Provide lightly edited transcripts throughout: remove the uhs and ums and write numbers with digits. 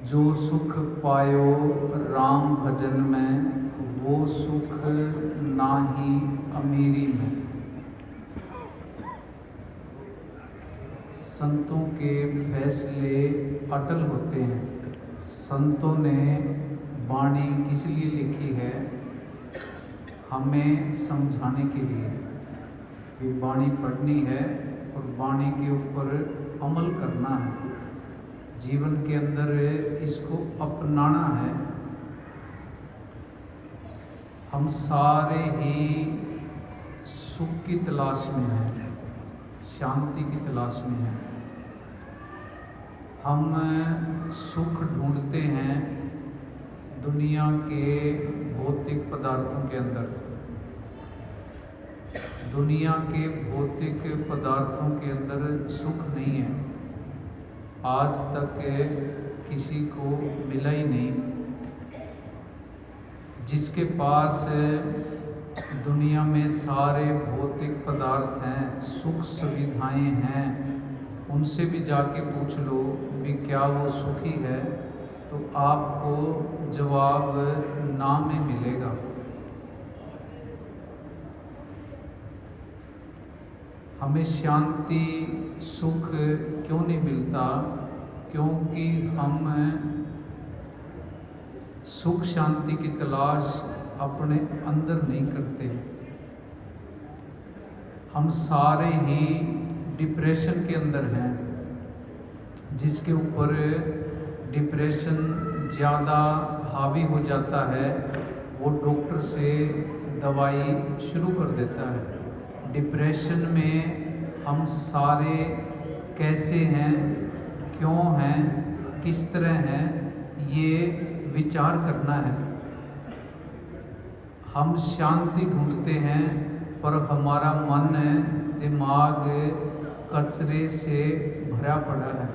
जो सुख पायो राम भजन में, वो सुख नाही अमीरी में। संतों के फैसले अटल होते हैं। संतों ने वाणी किस लिए लिखी है? हमें समझाने के लिए। ये वाणी पढ़नी है और वाणी के ऊपर अमल करना है, जीवन के अंदर इसको अपनाना है। हम सारे ही सुख की तलाश में हैं, शांति की तलाश में हैं। हम सुख ढूंढते हैं दुनिया के भौतिक पदार्थों के अंदर। दुनिया के भौतिक पदार्थों के अंदर सुख नहीं है। आज तक किसी को मिला ही नहीं। जिसके पास दुनिया में सारे भौतिक पदार्थ हैं, सुख सुविधाएं हैं, उनसे भी जाके पूछ लो कि क्या वो सुखी है, तो आपको जवाब ना में मिलेगा। हमें शांति सुख क्यों नहीं मिलता? क्योंकि हम सुख शांति की तलाश अपने अंदर नहीं करते। हम सारे ही डिप्रेशन के अंदर हैं। जिसके ऊपर डिप्रेशन ज़्यादा हावी हो जाता है, वो डॉक्टर से दवाई शुरू कर देता है। डिप्रेशन में हम सारे कैसे हैं, क्यों हैं, किस तरह हैं, ये विचार करना है। हम शांति ढूंढते हैं, पर हमारा मन दिमाग कचरे से भरा पड़ा है।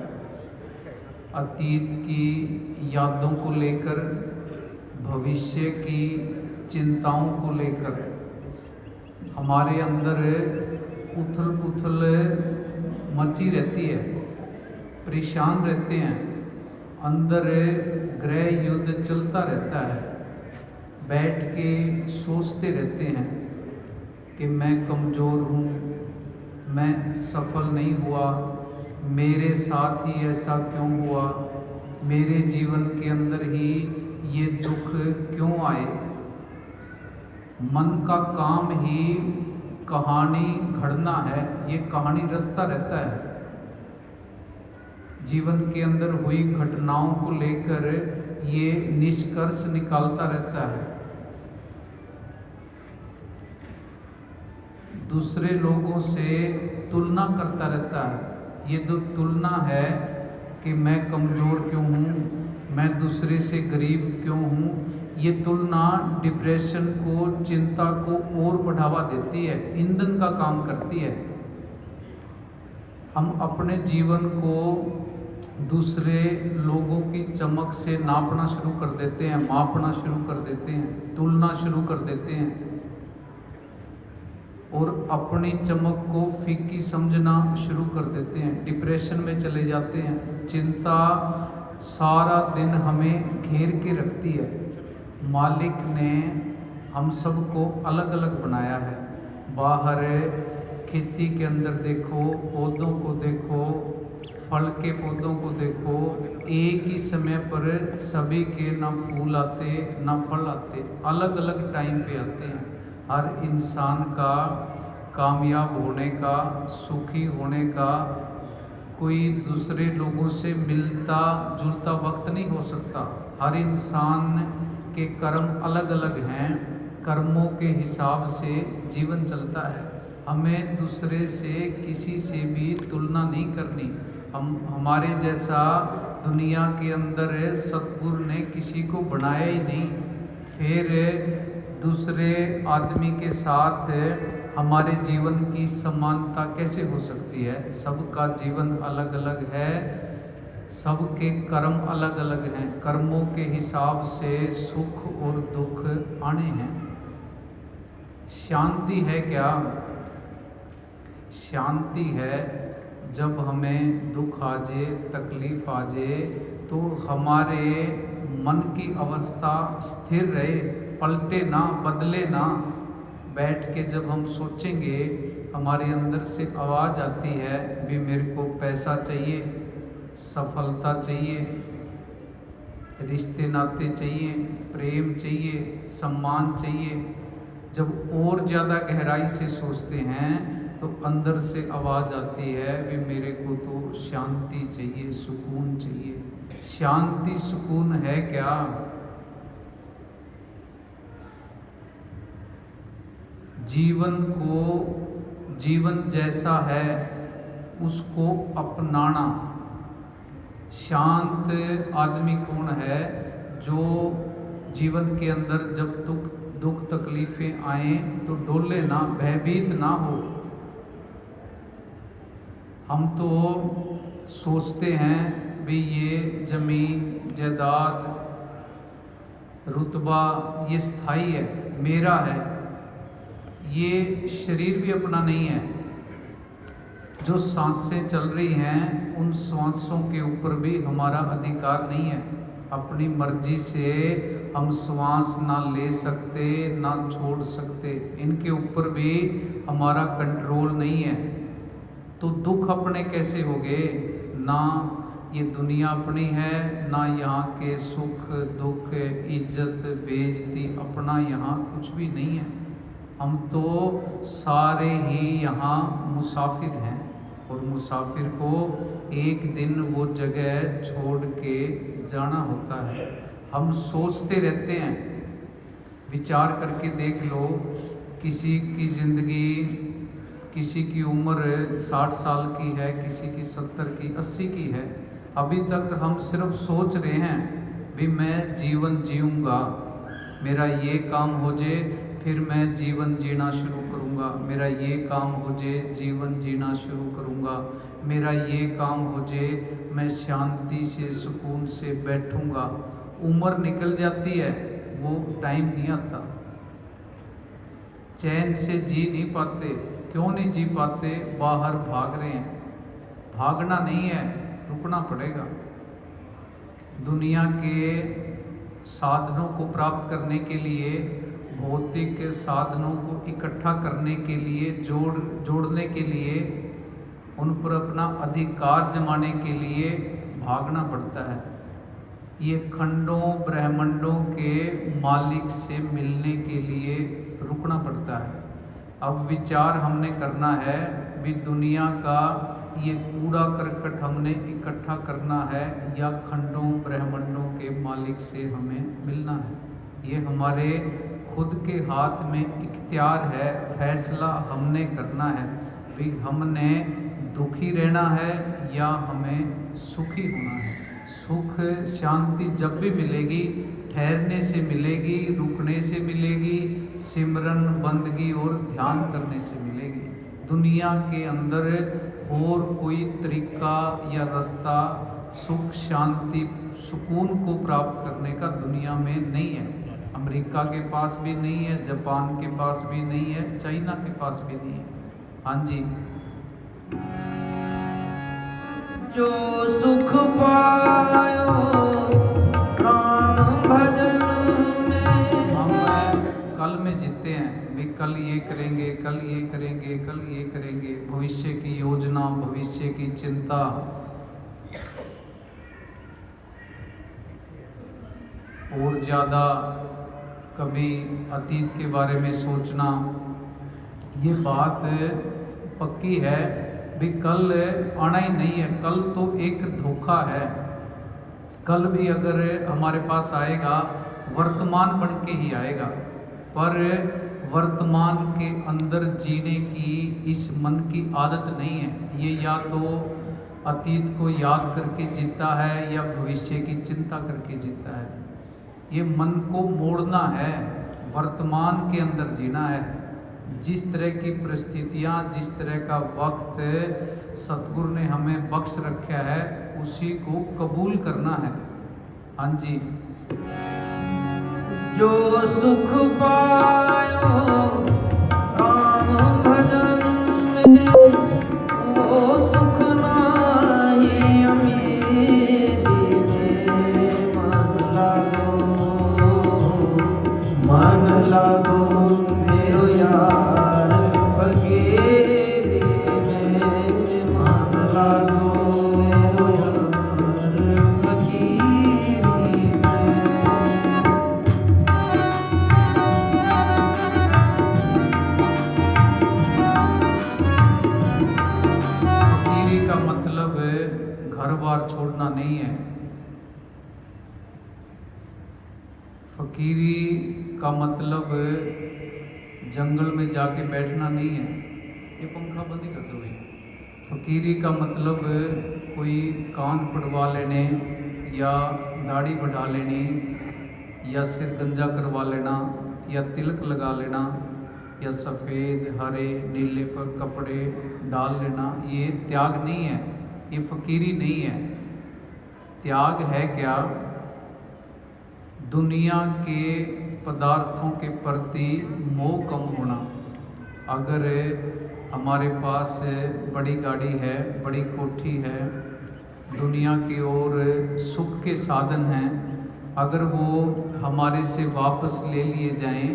अतीत की यादों को लेकर, भविष्य की चिंताओं को लेकर हमारे अंदर उथल पुथल मची रहती है। परेशान रहते हैं, अंदर गृह युद्ध चलता रहता है। बैठ के सोचते रहते हैं कि मैं कमज़ोर हूँ, मैं सफल नहीं हुआ, मेरे साथ ही ऐसा क्यों हुआ, मेरे जीवन के अंदर ही ये दुख क्यों आए। मन का काम ही कहानी घड़ना है, ये कहानी रचता रहता है। जीवन के अंदर हुई घटनाओं को लेकर ये निष्कर्ष निकालता रहता है। दूसरे लोगों से तुलना करता रहता है। ये जो तुलना है कि मैं कमज़ोर क्यों हूँ, मैं दूसरे से गरीब क्यों हूँ, ये तुलना डिप्रेशन को, चिंता को और बढ़ावा देती है, ईंधन का काम करती है। हम अपने जीवन को दूसरे लोगों की चमक से नापना शुरू कर देते हैं, मापना शुरू कर देते हैं, तुलना शुरू कर देते हैं और अपनी चमक को फीकी समझना शुरू कर देते हैं। डिप्रेशन में चले जाते हैं। चिंता सारा दिन हमें घेर के रखती है। मालिक ने हम सबको अलग अलग बनाया है। बाहर खेती के अंदर देखो, पौधों को देखो, फल के पौधों को देखो, एक ही समय पर सभी के ना फूल आते ना फल आते, अलग अलग टाइम पे आते हैं। हर इंसान का कामयाब होने का, सुखी होने का कोई दूसरे लोगों से मिलता जुलता वक्त नहीं हो सकता। हर इंसान के कर्म अलग अलग हैं। कर्मों के हिसाब से जीवन चलता है। हमें दूसरे से किसी से भी तुलना नहीं करनी। हमारे जैसा दुनिया के अंदर सतगुरु ने किसी को बनाया ही नहीं। फिर दूसरे आदमी के साथ हमारे जीवन की समानता कैसे हो सकती है? सबका जीवन अलग अलग है, सबके कर्म अलग अलग हैं। कर्मों के हिसाब से सुख और दुख आने हैं। शांति है क्या? शांति है जब हमें दुख आ जाए, तकलीफ आ जाए, तो हमारे मन की अवस्था स्थिर रहे, पलटे ना, बदले ना। बैठ के जब हम सोचेंगे, हमारे अंदर से आवाज़ आती है भी मेरे को पैसा चाहिए, सफलता चाहिए, रिश्ते नाते चाहिए, प्रेम चाहिए, सम्मान चाहिए। जब और ज़्यादा गहराई से सोचते हैं तो अंदर से आवाज़ आती है भी मेरे को तो शांति चाहिए, सुकून चाहिए। शांति सुकून है क्या? जीवन जैसा है उसको अपनाना। शांत आदमी कौन है? जो जीवन के अंदर जब दुख तकलीफें आए तो डोले ना, भयभीत ना हो। हम तो सोचते हैं भी ये जमीन जायदाद रुतबा ये स्थायी है, मेरा है। ये शरीर भी अपना नहीं है। जो सांसें चल रही हैं उन सांसों के ऊपर भी हमारा अधिकार नहीं है। अपनी मर्जी से हम श्वास ना ले सकते ना छोड़ सकते, इनके ऊपर भी हमारा कंट्रोल नहीं है। तो दुख अपने कैसे हो गए? ना ये दुनिया अपनी है, ना यहाँ के सुख दुख इज्जत बेइज्जती अपना यहाँ कुछ भी नहीं है। हम तो सारे ही यहाँ मुसाफिर हैं और मुसाफिर को एक दिन वो जगह छोड़ के जाना होता है। हम सोचते रहते हैं, विचार करके देख लो, किसी की ज़िंदगी, किसी की उम्र 60 साल की है, किसी की 70 की 80 की है। अभी तक हम सिर्फ सोच रहे हैं भी मैं जीवन जीऊँगा, मेरा ये काम हो जाए फिर मैं जीवन जीना शुरू करूँगा, मेरा ये काम हो जाए जीवन जीना शुरू करूँगा, मेरा ये काम हो जाए मैं शांति से सुकून से बैठूँगा। उम्र निकल जाती है, वो टाइम नहीं आता। चैन से जी नहीं पाते। क्यों नहीं जी पाते? बाहर भाग रहे हैं। भागना नहीं है, रुकना पड़ेगा। दुनिया के साधनों को प्राप्त करने के लिए, भौतिक साधनों को इकट्ठा करने के लिए, जोड़ने के लिए, उन पर अपना अधिकार जमाने के लिए भागना पड़ता है। ये खंडों ब्रह्मांडों के मालिक से मिलने के लिए रुकना पड़ता है। अब विचार हमने करना है भी दुनिया का ये कूड़ा करकट हमने इकट्ठा करना है या खंडों ब्रह्मांडों के मालिक से हमें मिलना है। ये हमारे खुद के हाथ में इख्तियार है, फैसला हमने करना है भी हमने दुखी रहना है या हमें सुखी होना है। सुख शांति जब भी मिलेगी, ठहरने से मिलेगी, रुकने से मिलेगी, सिमरन बंदगी और ध्यान करने से मिलेगी। दुनिया के अंदर और कोई तरीका या रास्ता सुख शांति सुकून को प्राप्त करने का दुनिया में नहीं है। अमेरिका के पास भी नहीं है, जापान के पास भी नहीं है, चाइना के पास भी नहीं है। हाँ जी। जो सुख पायो राम भजन में। हम कल में जीते हैं भी कल ये करेंगे, कल ये करेंगे, कल ये करेंगे। भविष्य की योजना, भविष्य की चिंता। और ज़्यादा कभी अतीत के बारे में सोचना। ये बात पक्की है भी कल आना ही नहीं है। कल तो एक धोखा है। कल भी अगर हमारे पास आएगा, वर्तमान बन के ही आएगा। पर वर्तमान के अंदर जीने की इस मन की आदत नहीं है। ये या तो अतीत को याद करके जीता है या भविष्य की चिंता करके जीता है। ये मन को मोड़ना है, वर्तमान के अंदर जीना है। जिस तरह की परिस्थितियाँ, जिस तरह का वक्त सतगुरु ने हमें बख्श रखा है, उसी को कबूल करना है। हाँ जी। जो सुख पायो राम भजन में, वो सुख न छोड़ना नहीं है। फकीरी का मतलब जंगल में जाके बैठना नहीं है। ये पंखा बंद ही कर दो भाई। फकीरी का मतलब कोई कान पड़वा लेने या दाढ़ी बढ़ा लेनी या सिर गंजा करवा लेना या तिलक लगा लेना या सफ़ेद हरे नीले पर कपड़े डाल लेना, ये त्याग नहीं है, ये फकीरी नहीं है। त्याग है क्या? दुनिया के पदार्थों के प्रति मोह कम होना। अगर हमारे पास बड़ी गाड़ी है, बड़ी कोठी है, दुनिया की ओर सुख के साधन हैं, अगर वो हमारे से वापस ले लिए जाएं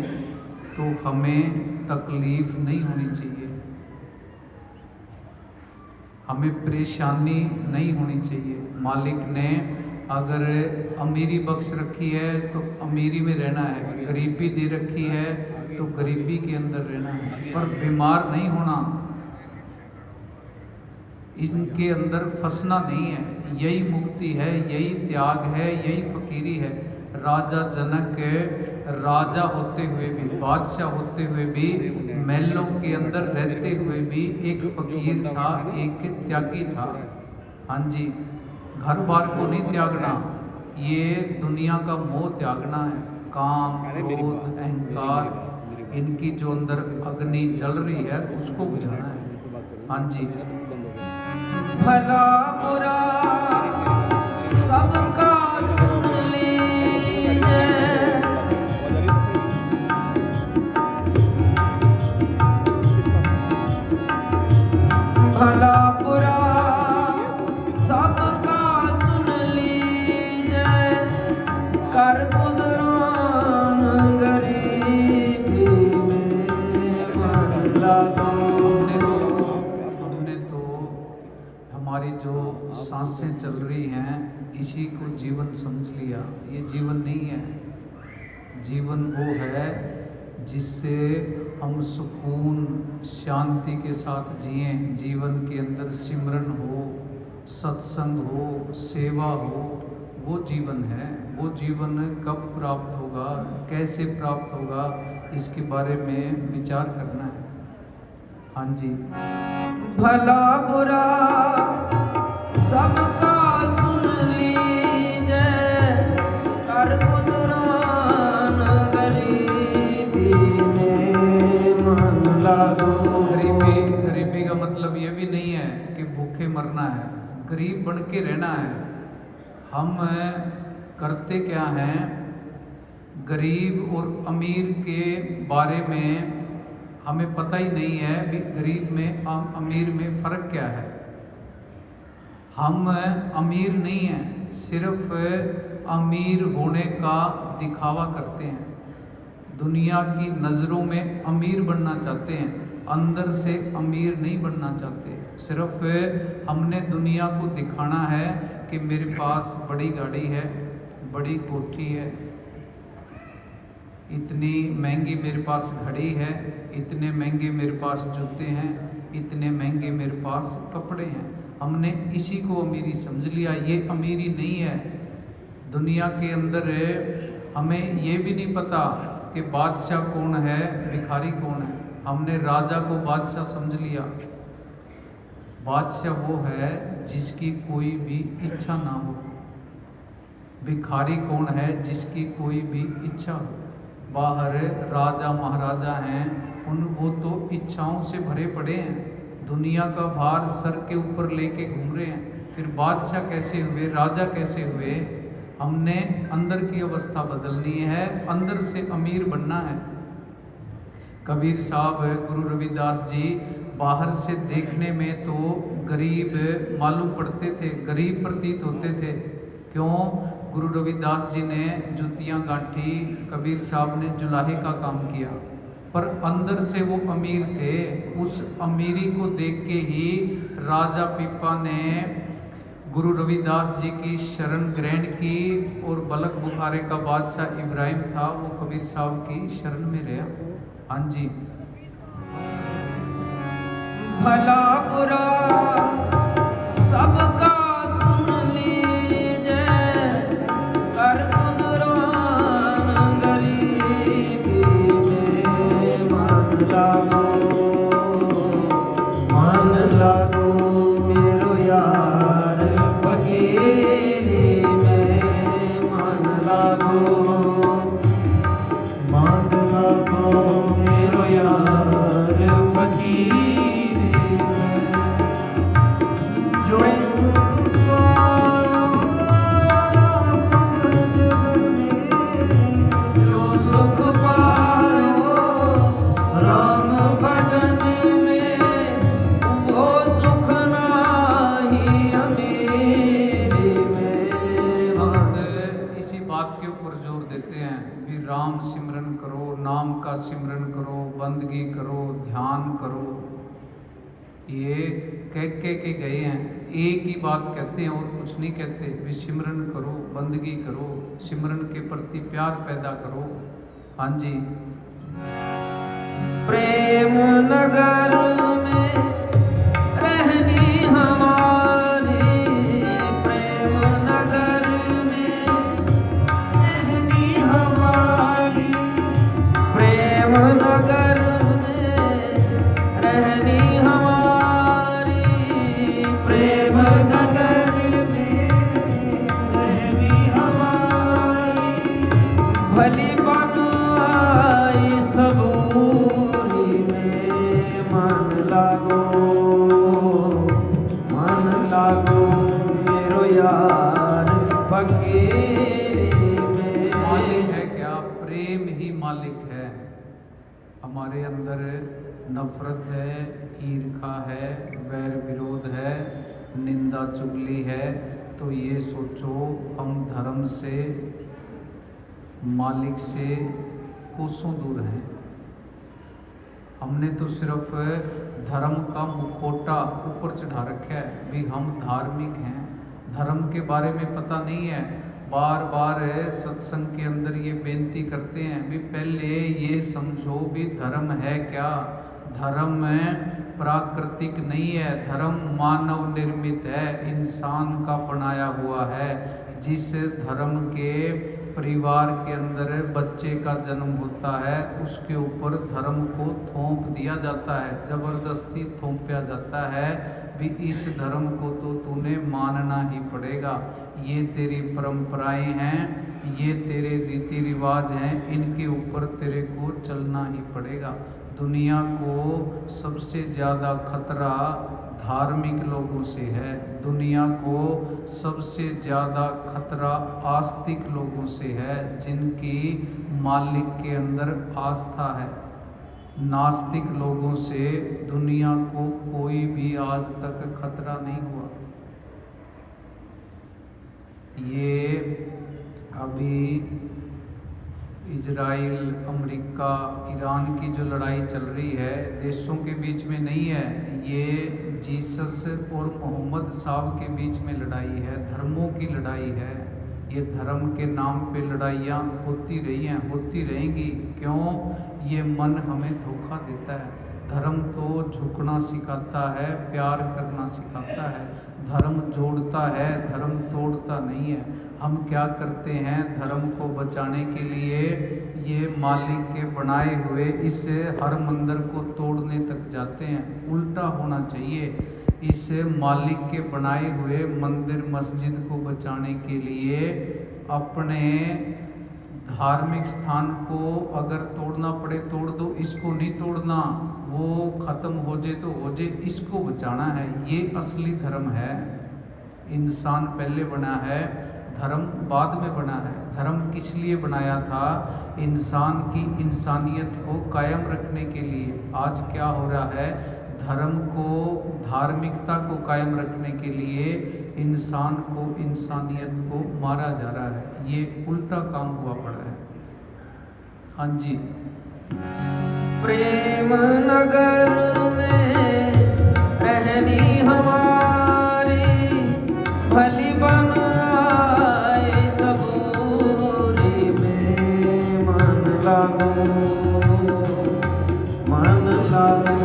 तो हमें तकलीफ़ नहीं होनी चाहिए, हमें परेशानी नहीं होनी चाहिए। मालिक ने अगर अमीरी बख्श रखी है तो अमीरी में रहना है, गरीबी दे रखी है तो गरीबी के अंदर रहना है, पर बीमार नहीं होना, इनके अंदर फंसना नहीं है। यही मुक्ति है, यही त्याग है, यही फकीरी है। राजा जनक राजा होते हुए भी, बादशाह होते हुए भी, महलों के अंदर रहते हुए भी एक फकीर था, एक त्यागी था। हाँ जी, घर बार को नहीं त्यागना, ये दुनिया का मोह त्यागना है। काम, क्रोध, अहंकार, इनकी जो अंदर अग्नि जल रही है उसको बुझाना है। हाँ जी, भला बुरा सबका सुन लीजिए, भला बुरा सबका सुन लीजिए, कर गुजरान गरीबी में मन लगो। हमने तो हमारी जो सांसें चल रही हैं इसी को जीवन समझ लिया। ये जीवन नहीं है। जीवन वो है जिससे हम सुकून शांति के साथ जिएं। जीवन के अंदर सिमरन हो, सत्संग हो, सेवा हो, वो जीवन है। वो जीवन कब प्राप्त होगा, कैसे प्राप्त होगा, इसके बारे में विचार करना है। हाँ जी, भला बुरा सबका सुन लीजिए, कर गुजरान गरीबी में मन लागो। गरीबी का मतलब ये भी नहीं है कि भूखे मरना है, गरीब बन के रहना है। हम करते क्या हैं, गरीब और अमीर के बारे में हमें पता ही नहीं है भी गरीब में अमीर में फ़र्क क्या है। हम अमीर नहीं हैं, सिर्फ अमीर होने का दिखावा करते हैं। दुनिया की नज़रों में अमीर बनना चाहते हैं, अंदर से अमीर नहीं बनना चाहते। सिर्फ हमने दुनिया को दिखाना है कि मेरे पास बड़ी गाड़ी है, बड़ी कोठी है, इतनी महंगी मेरे पास घड़ी है, इतने महंगे मेरे पास जूते हैं, इतने महंगे मेरे पास कपड़े हैं। हमने इसी को अमीरी समझ लिया। ये अमीरी नहीं है। दुनिया के अंदर हमें ये भी नहीं पता कि बादशाह कौन है, भिखारी कौन है। हमने राजा को बादशाह समझ लिया। बादशाह वो है जिसकी कोई भी इच्छा ना हो। भिखारी कौन है? जिसकी कोई भी इच्छा हो। बाहर राजा महाराजा हैं, वो तो इच्छाओं से भरे पड़े हैं, दुनिया का भार सर के ऊपर लेके घूम रहे हैं। फिर बादशाह कैसे हुए, राजा कैसे हुए? हमने अंदर की अवस्था बदलनी है, अंदर से अमीर बनना है। कबीर साहब, गुरु रविदास जी बाहर से देखने में तो गरीब मालूम पड़ते थे, गरीब प्रतीत होते थे। क्यों? गुरु रविदास जी ने जुतियाँ गांठी, कबीर साहब ने जुलाहे का काम किया, पर अंदर से वो अमीर थे। उस अमीरी को देख के ही राजा पीपा ने गुरु रविदास जी की शरण ग्रहण की और बलक बुखारे का बादशाह इब्राहिम था, वो कबीर साहब की शरण में रहा। हाँ जी, भला बुरा सबका सुन ली सिमरन करो, बंदगी करो, ध्यान करो, ये कह के गए हैं। एक ही बात कहते हैं और कुछ नहीं कहते। वे सिमरन करो, बंदगी करो, सिमरन के प्रति प्यार पैदा करो। हाँ जी। प्रेम नगर में रहनी हमारी, प्रेम नगर में रहनी हमारी, प्रेम नगर में रहनी हमारी, प्रेम नगर में रहनी हमारी, भली बनाई सबूरी में मन लागो, मन लागो मेरो यार फकीरी में। मालिक है क्या? प्रेम ही मालिक है। हमारे अंदर नफरत है, ईर्खा है, वैर विरोध है, निंदा चुगली है, तो ये सोचो हम धर्म से, मालिक से कोसों दूर हैं। हमने तो सिर्फ धर्म का मुखौटा ऊपर चढ़ा रखा है भी हम धार्मिक हैं। धर्म के बारे में पता नहीं है। बार बार सत्संग के अंदर ये बेनती करते हैं भी पहले ये समझो भी धर्म है क्या। धर्म प्राकृतिक नहीं है, धर्म मानव निर्मित है, इंसान का बनाया हुआ है। जिस धर्म के परिवार के अंदर बच्चे का जन्म होता है उसके ऊपर धर्म को थोप दिया जाता है, जबरदस्ती थोपया जाता है भी इस धर्म को तो तूने मानना ही पड़ेगा। ये तेरी परंपराएं हैं, ये तेरे रीति रिवाज हैं, इनके ऊपर तेरे को चलना ही पड़ेगा। दुनिया को सबसे ज़्यादा खतरा धार्मिक लोगों से है। दुनिया को सबसे ज़्यादा खतरा आस्तिक लोगों से है, जिनकी मालिक के अंदर आस्था है। नास्तिक लोगों से दुनिया को कोई भी आज तक खतरा नहीं हुआ। ये अभी इजराइल, अमेरिका, ईरान की जो लड़ाई चल रही है देशों के बीच में नहीं है, ये जीसस और मोहम्मद साहब के बीच में लड़ाई है, धर्मों की लड़ाई है। ये धर्म के नाम पे लड़ाइयाँ होती रही हैं, होती रहेंगी। क्यों? ये मन हमें धोखा देता है। धर्म तो झुकना सिखाता है, प्यार करना सिखाता है, धर्म जोड़ता है, धर्म तोड़ता नहीं है। हम क्या करते हैं धर्म को बचाने के लिए, ये मालिक के बनाए हुए इस हर मंदिर को तोड़ने तक जाते हैं। उल्टा होना चाहिए। इस मालिक के बनाए हुए मंदिर मस्जिद को बचाने के लिए अपने धार्मिक स्थान को अगर तोड़ना पड़े तोड़ दो, इसको नहीं तोड़ना, वो ख़त्म हो जाए तो हो जाए, इसको बचाना है। ये असली धर्म है। इंसान पहले बना है, धर्म बाद में बना है। धर्म किस लिए बनाया था? इंसान की इंसानियत को कायम रखने के लिए। आज क्या हो रहा है? धर्म को, धार्मिकता को कायम रखने के लिए इंसान को, इंसानियत को मारा जा रहा है। ये उल्टा काम हुआ पड़ा है। हाँ जी। प्रेम नगर में रहनी हमारी, भली बनाए सबूरी में मन लागो, मन लागो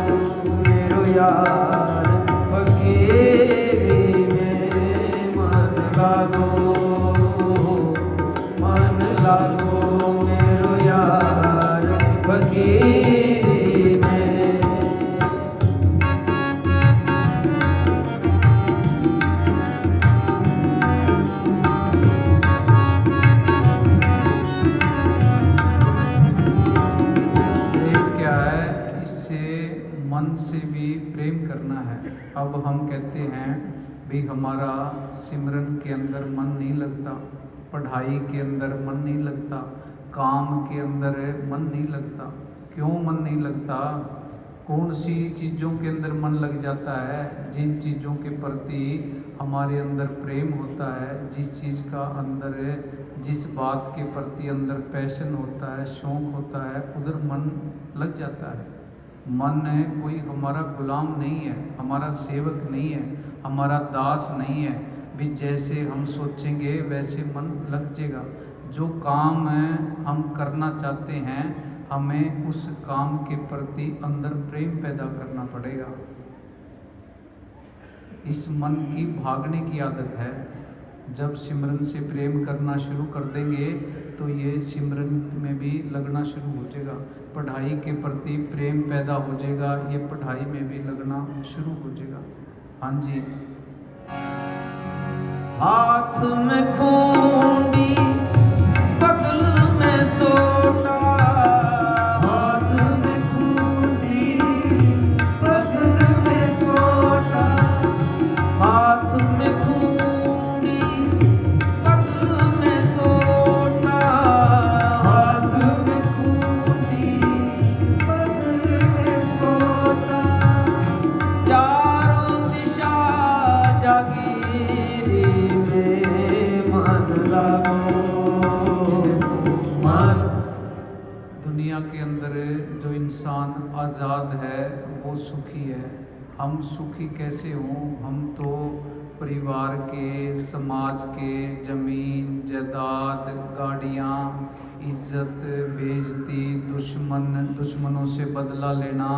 मेरो यार फकीरी में मन लागो, मन लागो मेरो यार फकीरी में। मन से भी प्रेम करना है। अब हम कहते हैं भाई हमारा सिमरन के अंदर मन नहीं लगता, पढ़ाई के अंदर मन नहीं लगता, काम के अंदर मन नहीं लगता। क्यों मन नहीं लगता? कौन सी चीज़ों के अंदर मन लग जाता है? जिन चीज़ों के प्रति हमारे अंदर प्रेम होता है, जिस चीज़ का अंदर जिस बात के प्रति अंदर पैशन होता है, शौक़ होता है, उधर मन लग जाता है। मन कोई हमारा गुलाम नहीं है, हमारा सेवक नहीं है, हमारा दास नहीं है। भी जैसे हम सोचेंगे वैसे मन लग जाएगा। जो काम हम करना चाहते हैं, हमें उस काम के प्रति अंदर प्रेम पैदा करना पड़ेगा। इस मन की भागने की आदत है। जब सिमरन से प्रेम करना शुरू कर देंगे तो ये सिमरन में भी लगना शुरू हो जाएगा। पढ़ाई के प्रति प्रेम पैदा हो जाएगा, ये पढ़ाई में भी लगना शुरू हो जाएगा। हाँ जी। हाथ में खूंडी बगल में सोटा, हाथ में खूंडी बगल में सोटा, हाथ में खूंडी बगल में सोटा, हाथ में खूंडी बगल में सोटा, चारों दिशा जागीरी में मन लगो मन। दुनिया के अंदर जो इंसान आज़ाद है वो सुखी है। हम सुखी कैसे हों? हम तो परिवार के, समाज के, ज़मीन जायदाद, गाड़ियाँ, इज्जत, बेइज्जती, दुश्मनों से बदला लेना,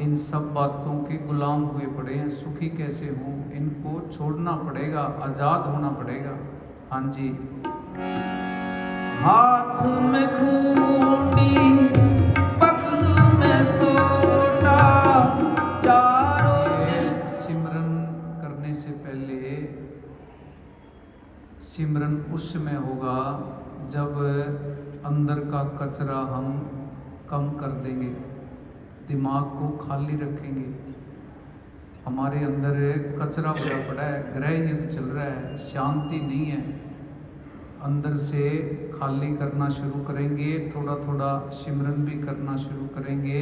इन सब बातों के गुलाम हुए पड़े हैं। सुखी कैसे हों? इनको छोड़ना पड़ेगा, आज़ाद होना पड़ेगा। हाँ जी। हाथ में खूंडी बगल में सोटा, चारों दिशा। सिमरन करने से पहले सिमरन उस समय होगा जब अंदर का कचरा हम कम कर देंगे, दिमाग को खाली रखेंगे। हमारे अंदर कचरा भरा पड़ा है, गृह युद्ध चल रहा है, शांति नहीं है। अंदर से खाली करना शुरू करेंगे, थोड़ा थोड़ा सिमरन भी करना शुरू करेंगे।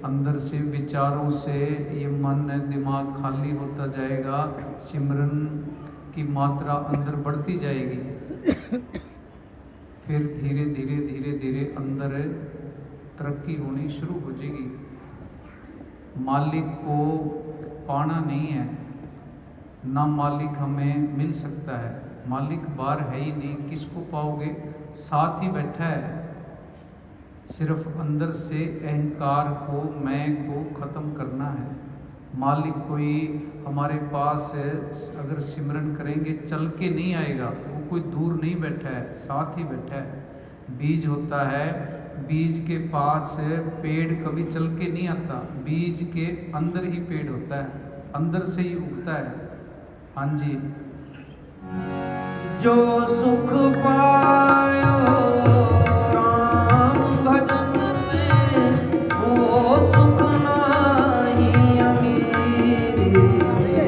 अंदर से विचारों से ये मन दिमाग खाली होता जाएगा, सिमरन की मात्रा अंदर बढ़ती जाएगी। फिर धीरे धीरे धीरे धीरे अंदर तरक्की होनी शुरू हो जाएगी। मालिक को पाना नहीं है, ना मालिक हमें मिल सकता है। मालिक बाहर है ही नहीं, किसको पाओगे? साथ ही बैठा है। सिर्फ अंदर से अहंकार को, मैं को ख़त्म करना है। मालिक कोई हमारे पास अगर सिमरन करेंगे चल के नहीं आएगा, वो कोई दूर नहीं बैठा है, साथ ही बैठा है। बीज होता है, बीज के पास पेड़ कभी चल के नहीं आता, बीज के अंदर ही पेड़ होता है, अंदर से ही उगता है। हाँ जी। जो सुख पायो राम भजन में, वो सुख नाही अमीरी में।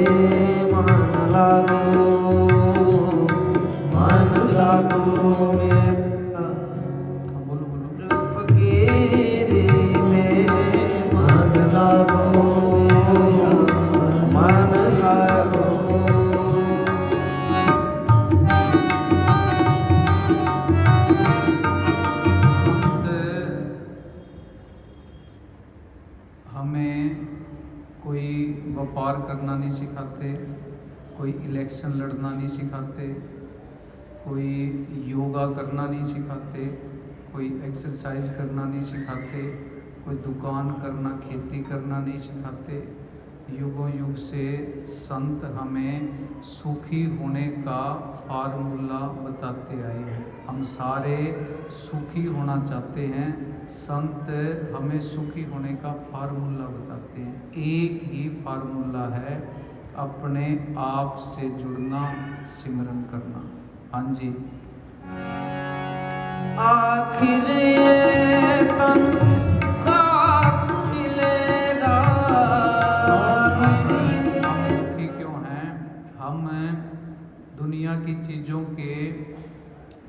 मन लागो मेरा बोलो बोलो। फकीरी में, मन लागो मेरा, मन लागो। हमें कोई व्यापार करना नहीं सिखाते, कोई इलेक्शन लड़ना नहीं सिखाते, कोई योगा करना नहीं सिखाते, कोई एक्सरसाइज करना नहीं सिखाते, कोई दुकान करना, खेती करना नहीं सिखाते। युगों युग से संत हमें सुखी होने का फार्मूला बताते आए हैं। हम सारे सुखी होना चाहते हैं, संत हमें सुखी होने का फार्मूला बताते हैं। एक ही फार्मूला है, अपने आप से जुड़ना, सिमरन करना। हाँ जी। आखिर ये तन खाक मिलेगा। हम दुखी क्यों हैं? हम दुनिया की चीज़ों के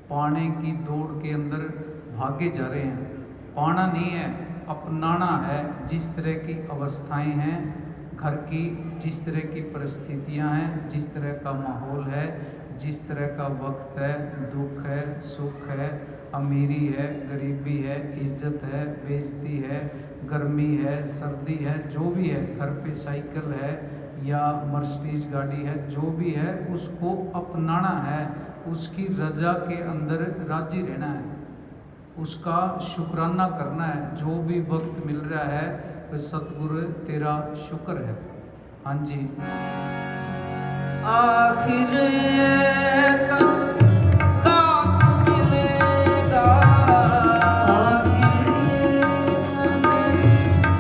पाने की दौड़ के अंदर भागे जा रहे हैं। पाना नहीं है, अपनाना है। जिस तरह की अवस्थाएं हैं, घर की जिस तरह की परिस्थितियां हैं, जिस तरह का माहौल है, जिस तरह का वक्त है, दुख है, सुख है, अमीरी है, गरीबी है, इज्जत है, बेइज्जती है, गर्मी है, सर्दी है, जो भी है, घर पे साइकिल है या मर्सिडीज गाड़ी है, जो भी है उसको अपनाना है, उसकी रजा के अंदर राजी रहना है, उसका शुक्राना करना है। जो भी वक्त मिल रहा है वह सतगुरु तेरा शुक्र है। हाँ जी। आखिर तक खाक मिलेगा, आखिर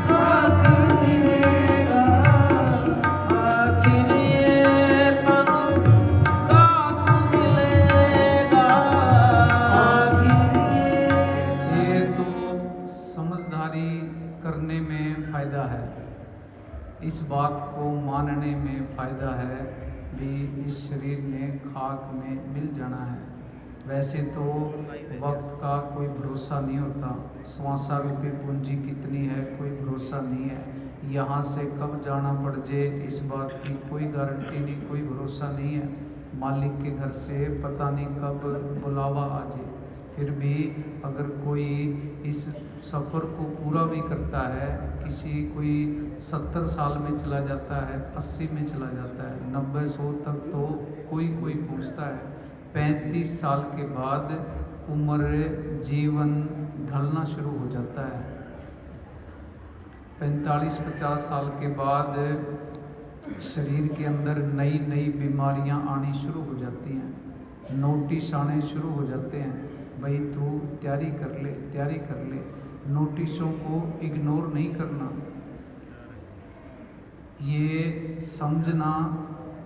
खाक मिलेगा, आखिर तन खाक मिलेगा, ये तो समझदारी करने में फ़ायदा है, इस बात को मानने में फ़ायदा है भी इस शरीर ने खाक में मिल जाना है। वैसे तो वक्त का कोई भरोसा नहीं होता, 100 रुपये पूंजी कितनी है कोई भरोसा नहीं है, यहाँ से कब जाना पड़ जाए इस बात की कोई गारंटी नहीं, कोई भरोसा नहीं है। मालिक के घर से पता नहीं कब बुलावा आ जाए। फिर भी अगर कोई इस सफ़र को पूरा भी करता है, किसी कोई 70 साल में चला जाता है, 80 में चला जाता है, 90-100 तक तो कोई पहुंचता है। 35 साल के बाद उम्र जीवन ढलना शुरू हो जाता है। 45-50 साल के बाद शरीर के अंदर नई नई बीमारियां आनी शुरू हो जाती हैं, नोटिस आने शुरू हो जाते हैं, भाई तू तैयारी कर ले। नोटिसों को इग्नोर नहीं करना, ये समझना,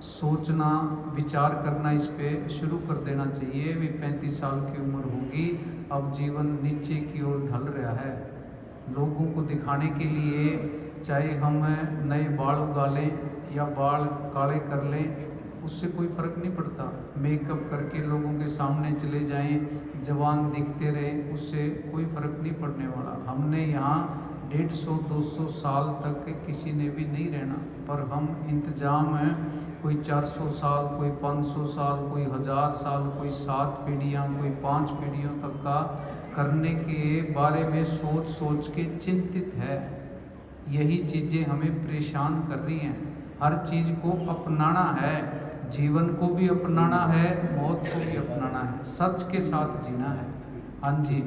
सोचना, विचार करना इस पे शुरू कर देना चाहिए। भी 35 साल की उम्र होगी, अब जीवन नीचे की ओर ढल रहा है। लोगों को दिखाने के लिए चाहे हम नए बाल उगा लें या बाल काले कर लें, उससे कोई फ़र्क नहीं पड़ता। मेकअप करके लोगों के सामने चले जाएं, जवान दिखते रहे, उससे कोई फ़र्क नहीं पड़ने वाला। हमने यहाँ 150-200 साल तक किसी ने भी नहीं रहना, पर हम इंतजाम है कोई 400 साल, कोई 500 साल, कोई 1000 साल, कोई 7 पीढ़ियाँ, कोई 5 पीढ़ियों तक का करने के बारे में सोच के चिंतित है। यही चीज़ें हमें परेशान कर रही हैं। हर चीज़ को अपनाना है, जीवन को भी अपनाना है, मौत को भी अपनाना है, सच के साथ जीना है। हाँ जी।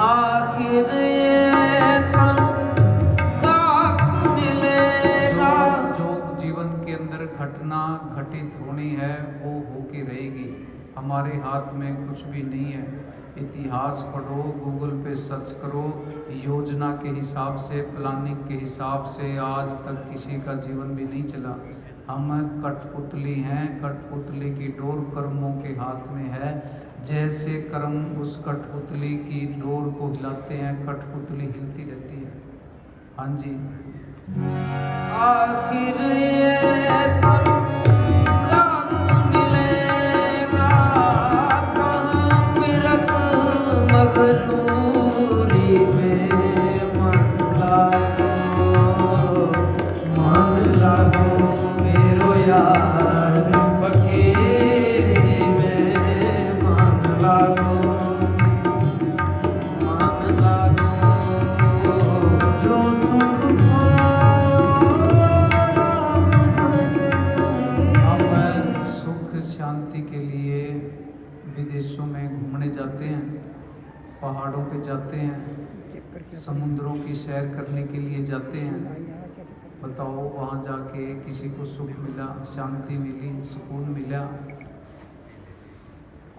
आखिर तन खाक मिलेगा, जो जीवन के अंदर घटना घटित होनी है वो होके रहेगी। हमारे हाथ में कुछ भी नहीं है। इतिहास पढ़ो, गूगल पे सर्च करो, योजना के हिसाब से, प्लानिंग के हिसाब से आज तक किसी का जीवन भी नहीं चला। हम कठपुतली हैं, कठपुतली की डोर कर्मों के हाथ में है। जैसे कर्म उस कठपुतली की डोर को हिलाते हैं, कठपुतली हिलती रहती है। हाँ जी। आखिर तन खाक मिलेगा, कहाँ फिरक मगरूरी में मन लागो मेरो यार, फकीरी में मन लागो जो सुख हम सुख शांति के लिए विदेशों में घूमने जाते हैं, पहाड़ों पे जाते हैं, समुद्रों की सैर करने के लिए जाते हैं। बताओ वहाँ जाके किसी को सुख मिला, शांति मिली, सुकून मिला?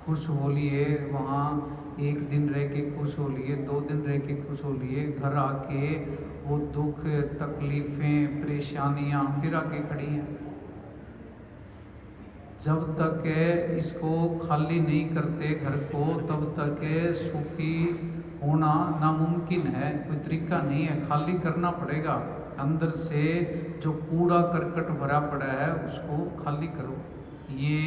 खुश हो लिए, वहाँ 1 दिन रह के खुश हो लिए, 2 दिन रह के खुश हो लिए, घर आके वो दुख, तकलीफ़ें, परेशानियाँ फिर आके खड़ी हैं। जब तक इसको खाली नहीं करते घर को, तब तक सुखी होना नामुमकिन है। कोई तरीका नहीं है, खाली करना पड़ेगा। अंदर से जो कूड़ा करकट भरा पड़ा है उसको खाली करो। ये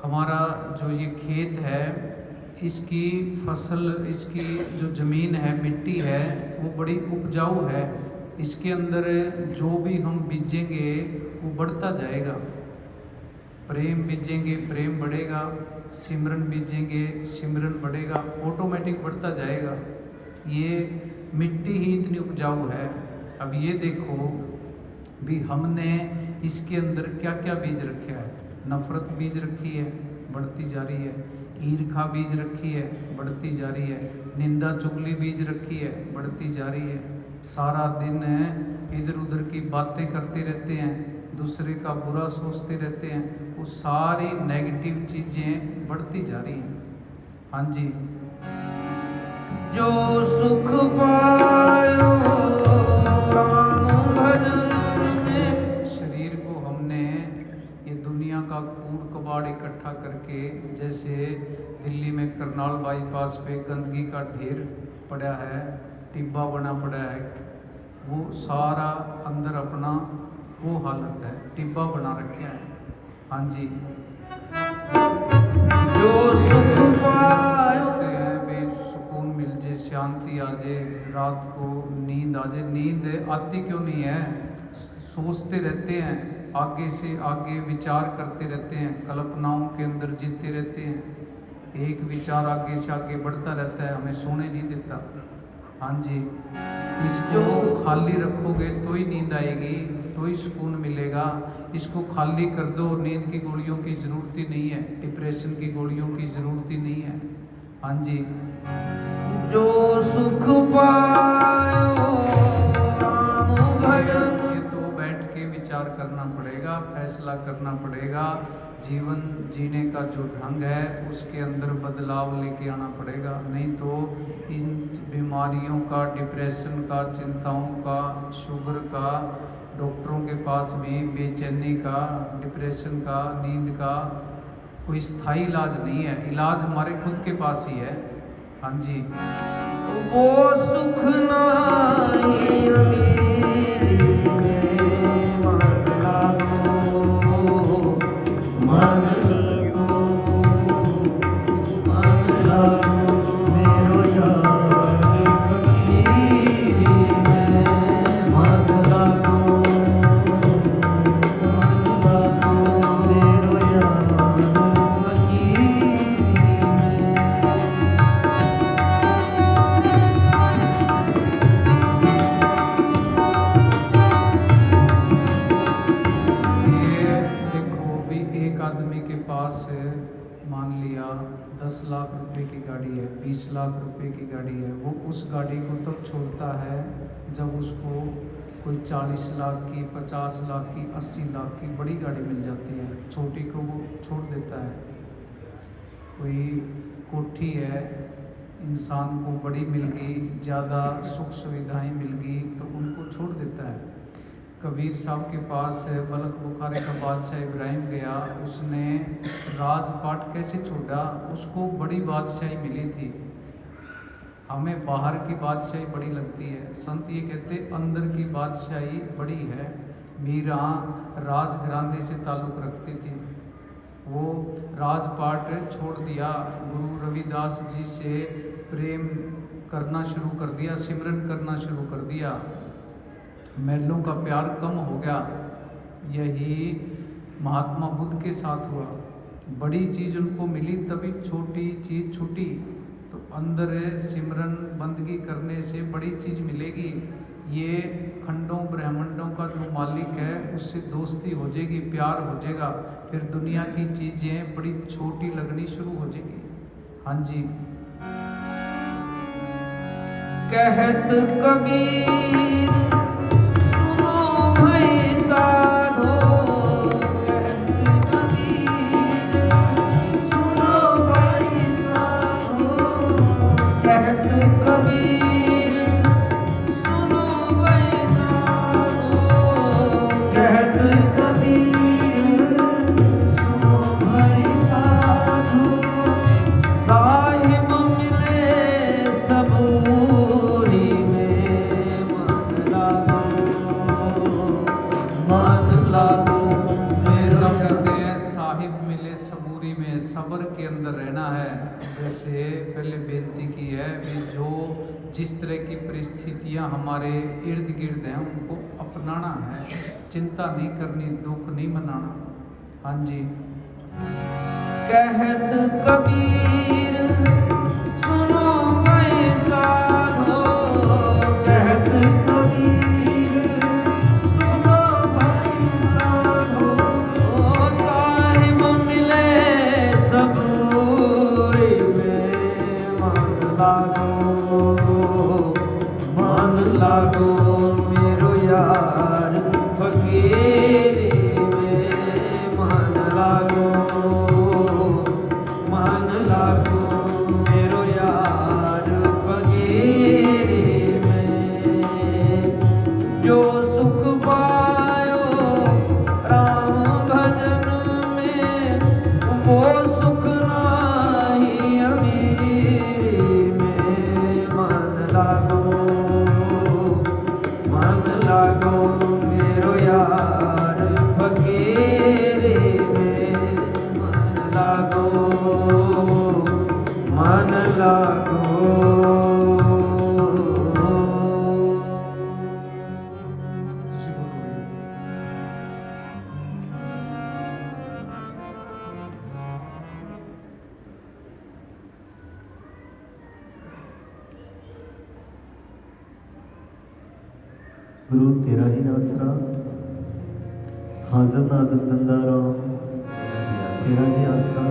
हमारा जो ये खेत है, इसकी फसल, इसकी जो ज़मीन है, मिट्टी है, वो बड़ी उपजाऊ है। इसके अंदर जो भी हम बीजेंगे वो बढ़ता जाएगा। प्रेम बीजेंगे प्रेम बढ़ेगा, सिमरन बीजेंगे सिमरन बढ़ेगा, ऑटोमेटिक बढ़ता जाएगा। ये मिट्टी ही इतनी उपजाऊ है। अब ये देखो भी हमने इसके अंदर क्या क्या बीज रखा है। नफरत बीज रखी है, बढ़ती जा रही है। ईर्खा बीज रखी है, बढ़ती जा रही है। निंदा चुगली बीज रखी है, बढ़ती जा रही है। सारा दिन इधर उधर की बातें करते रहते हैं, दूसरे का बुरा सोचते रहते हैं, वो सारी नेगेटिव चीज़ें बढ़ती जा रही हैं। हाँ जी, जो सुख पायो राम भजन में। शरीर को हमने ये दुनिया का कूड़ कबाड़ इकट्ठा करके, जैसे दिल्ली में करनाल बाईपास पे गंदगी का ढेर पड़ा है, टिब्बा बना पड़ा है, वो सारा अंदर अपना वो हालत है, टिब्बा बना रखे हैं। हाँ जी, जो सुख पायो सोचते हैं भाई सुकून मिल जाए, शांति आ जाए, रात को नींद आ जाए। नींद आती क्यों नहीं है? सोचते रहते हैं, आगे से आगे विचार करते रहते हैं, कल्पनाओं के अंदर जीते रहते हैं। एक विचार आगे से आगे बढ़ता रहता है, हमें सोने नहीं देता। हाँ जी, इसको खाली रखोगे तो ही नींद आएगी, तो ही सुकून मिलेगा। इसको खाली कर दो, नींद की गोलियों की ज़रूरत ही नहीं है, डिप्रेशन की गोलियों की ज़रूरत ही नहीं है। हाँ जी, जो सुख पायो राम भजन। ये तो बैठ के विचार करना पड़ेगा, फैसला करना पड़ेगा। जीवन जीने का जो ढंग है उसके अंदर बदलाव लेके आना पड़ेगा, नहीं तो इन बीमारियों का, डिप्रेशन का, चिंताओं का, शुगर का, डॉक्टरों के पास भी बेचैनी का, डिप्रेशन का, नींद का कोई स्थायी इलाज नहीं है। इलाज हमारे खुद के पास ही है। हाँ जी, वो सुख नहीं अमीरी में मन लागो, मन लागो मेरो यार फकीरी में मन लागो, मेरो यार फकीरी में। ये देखो भी एक आदमी के पास मान लिया 10 लाख रुपए की गाड़ी है, 20 लाख रुपए की गाड़ी है, वो उस गाड़ी को तब छोड़ता है जब उसको कोई 40 लाख की, 50 लाख की, 80 लाख की बड़ी गाड़ी मिल जाती है। छोटी को वो छोड़ देता है। कोई कोठी है, इंसान को बड़ी मिल गई, ज़्यादा सुख सुविधाएं मिल गई तो उनको छोड़ देता है। कबीर साहब के पास बलख बुखारे का बादशाह इब्राहिम गया, उसने राजपाट कैसे छोड़ा? उसको बड़ी बादशाही मिली थी। हमें बाहर की बादशाही बड़ी लगती है, संत ये कहते अंदर की बादशाही बड़ी है। मीरा राजघराने से ताल्लुक़ रखती थी, वो राजपाट छोड़ दिया, गुरु रविदास जी से प्रेम करना शुरू कर दिया, सिमरन करना शुरू कर दिया, महलों का प्यार कम हो गया। यही महात्मा बुद्ध के साथ हुआ। बड़ी चीज़ उनको मिली तभी छोटी चीज़ छूटी। तो अंदर सिमरन बंदगी करने से बड़ी चीज़ मिलेगी। ये खंडों ब्रह्मांडों का जो मालिक है उससे दोस्ती हो जाएगी, प्यार हो जाएगा, फिर दुनिया की चीज़ें बड़ी छोटी लगनी शुरू हो जाएगी। हाँ जी, कहत कबीर सुनो भाई साधो, कहत कबीर सुनो भाई साधो, कहत कबीर सुनो भाई साधो, कहत कबीर सुनो भाई साधो। साहिब मिले सबूरी में मन लागो, स्वर्ग के अंदर रहना है। जैसे पहले बेनती की है कि जो जिस तरह की परिस्थितियां हमारे इर्द गिर्द हैं उनको अपनाना है, चिंता नहीं करनी, दुख नहीं मनाना। हाँ जी। कहत कबीर सुनो मैं साधो, कहत कबीर सुनो मैं साधो, ओ साहिब मिले सबूरी में मन लागो मेरो यार फकीरी में मन लागो मेरो यार फकीरी में। जो सुख पायो राम भजन में वो सुख नाही अमीरी में। मन लागो मेरो यार फकीरी में। मन लागो गुरु तेरा ही आसरा, हाजिर नाजिर जिंदा रहो, तेरा ही आसरा।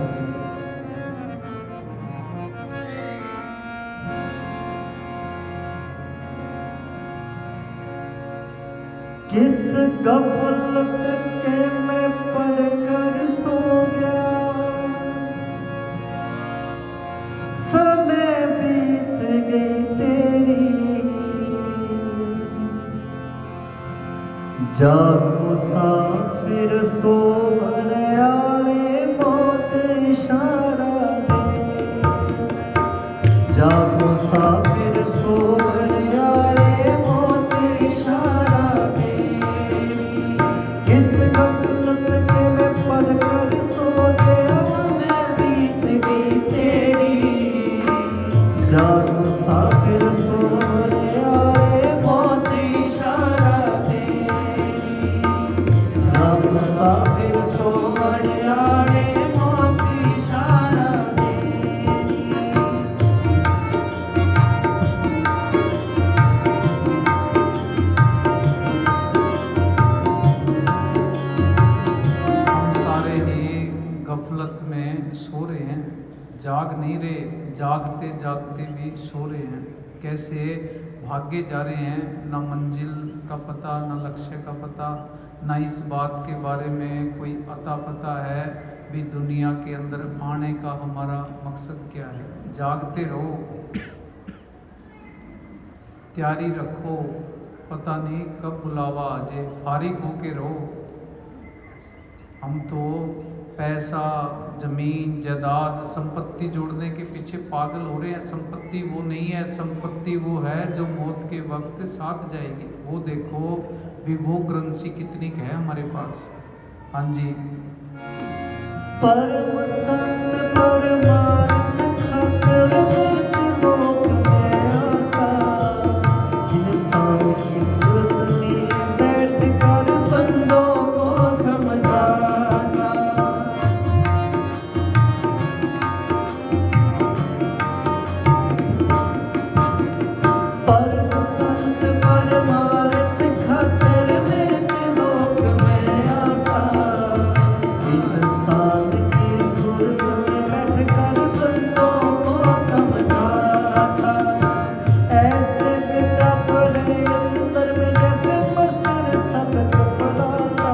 किस गफलत के मैं पल कर सो गया, समय बीत गई तेरी। जाग मुसाफिर सोवन आले मौत इशारा दे। जाग मुसाफिर सोवन आले मौत इशारा दे। किस गफलत के मैं पल कर सो गया, समय बीत गई तेरी। जाग मुसाफिर सोवन आले मौत इशारा दे। मुसाफिर सोवन आड़े मौत इशारा देरी। हम सारे ही गफलत में सो रहे हैं, जाग नहीं रहे, जागते जागते भी सो रहे हैं। कैसे भागे जा रहे हैं, ना मंजिल का पता, ना लक्ष्य का पता, ना इस बात के बारे में कोई अता पता है भी दुनिया के अंदर आने का हमारा मकसद क्या है। जागते रहो, तैयारी रखो, पता नहीं कब बुलावा आ जाए, फारिग होके रहो। हम तो पैसा, जमीन, जायदाद, संपत्ति जोड़ने के पीछे पागल हो रहे हैं। संपत्ति वो नहीं है, संपत्ति वो है जो मौत के वक्त साथ जाएगी। वो देखो भी वो करेंसी कितनी है हमारे पास। हाँ जी। परम संत परमार्थ खातर मृत्युलोक में आता, इंसान की सूरत में बैठ कर बंदों को समझाता। परम संत परमार्थ खातर मृत्युलोक में आता, इंसान की सूरत में बैठ कर बंदों को समझाता। ऐसे विद्या पढ़े अंदर में जैसे मास्टर सबक पढ़ाता,